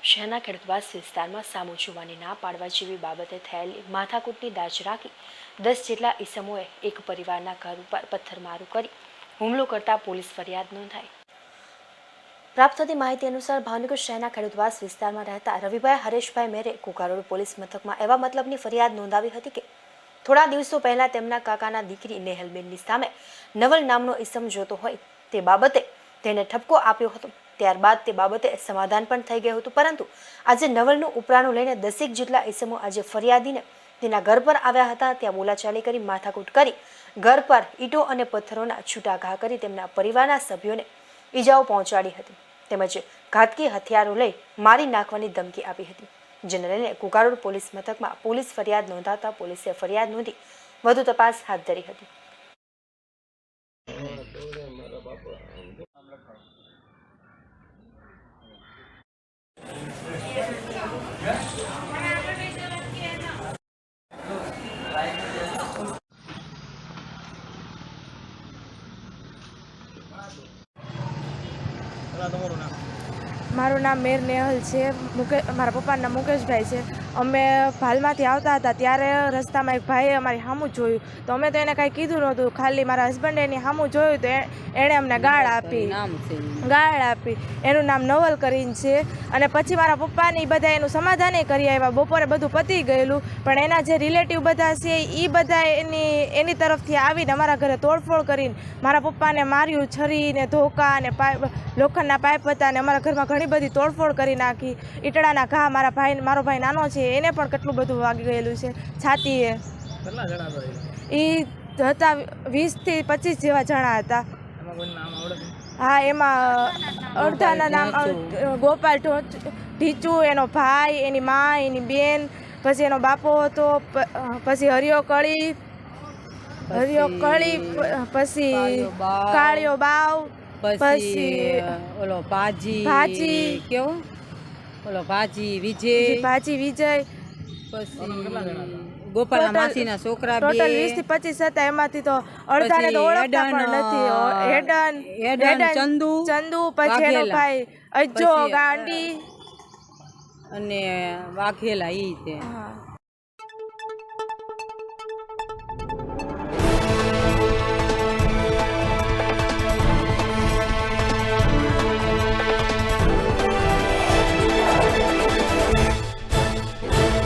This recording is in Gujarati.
શહેરના ખેડૂતવાસ વિસ્તારમાં સામુ જોવાની ના પાડવા જેવી બાબતે થયેલી માથાકૂટની દાજ રાખી 10 જેટલા ઈસમોએ એક પરિવારના ઘર ઉપર પથ્થરમારો કરી હુમલો કરતા પોલીસ ફરિયાદ નોંધાઈ। પ્રાપ્ત થતી માહિતી અનુસાર ભાવનગર શહેરના ખેડૂતવાસ વિસ્તારમાં રહેતા રવિભાઈ હરેશભાઈ મેરે કુકારોડ પોલીસ મથકમાં એવા મતલબની ફરિયાદ નોંધાવી હતી કે થોડા દિવસો પહેલા તેમના કાકાના દીકરી નેહલબેનની સામે નવલ નામનો ઈસમ જોતો હોય તે બાબતે તેને ઠપકો આપ્યો હતો। ત્યારબાદ તે બાબતે સમાધાન પણ થઈ ગયું હતું, પરંતુ આજે નવલનું ઉપરાણું લઈને 10 જેટલા ઈસમો આજે ફરિયાદીને તેના ઘર પર આવ્યા હતા। ત્યાં બોલાચાલી કરી માથાકૂટ કરી ઘર પર ઈંટો અને પથ્થરોના છૂટા ઘા કરી તેમના પરિવારના સભ્યોને ઈજાઓ પહોંચાડી હતી તેમજ ઘાતકી હથિયારો લઈ મારી નાખવાની ધમકી આપી હતી, જેને લઈને કુકારોડ પોલીસ મથકમાં પોલીસ ફરિયાદ નોંધાતા પોલીસે ફરિયાદ નોંધી વધુ તપાસ હાથ ધરી હતી। મારું નામ મેર નેહલ છે। મારા પપ્પાનું નામ મુકેશભાઈ છે। અમે ભાલમાંથી આવતા હતા ત્યારે રસ્તામાં એક ભાઈએ અમારી સામું જોયું તો અમે તો એને કાંઈ કીધું નહોતું, ખાલી મારા હસબન્ડે એની સામું જોયું તો એણે અમને ગાળ આપી। એનું નામ નવલ કરીને છે। અને પછી મારા પપ્પાને બધા એનું સમાધાન કરી આવ્યા, બપોરે બધું પતી ગયેલું, પણ એના જે રિલેટિવ બધા છે એ બધા એની તરફથી આવીને અમારા ઘરે તોડફોડ કરીને મારા પપ્પાને માર્યું, છરીને ધોકા અને લોખંડના પાઇપ હતા અને અમારા ઘરમાં ઘણી બધી તોડફોડ કરી નાખી। ઈટડાના ઘા મારો ભાઈ નાનો છે એને પણ કેટલું બધું વાગી ગયેલું છે છાતીએ। એ હતા 20 થી 25 જેવા જણા હતા। હા, એમાં અડધાના નામ ગોપાલ ઢીચુ, એનો ભાઈ, એની મા, એની બેન, પછી એનો બાપો હતો, પછી હરિયો કળી, પછી કાળિયો બાવ, પછી ઓલો ભાજી કેવો ઓલો ભાજી વિજય, પછી ગોપાલના માસીના છોકરા ટોટલ 20 થી 25 હતા। એમાંથી તો અડધાને તો ઓળખતા પણ નથી। હેડન ચંદુ, પછી એનો ભાઈ અજ્જો ગાંડી અને વાઘેલા ઈ તે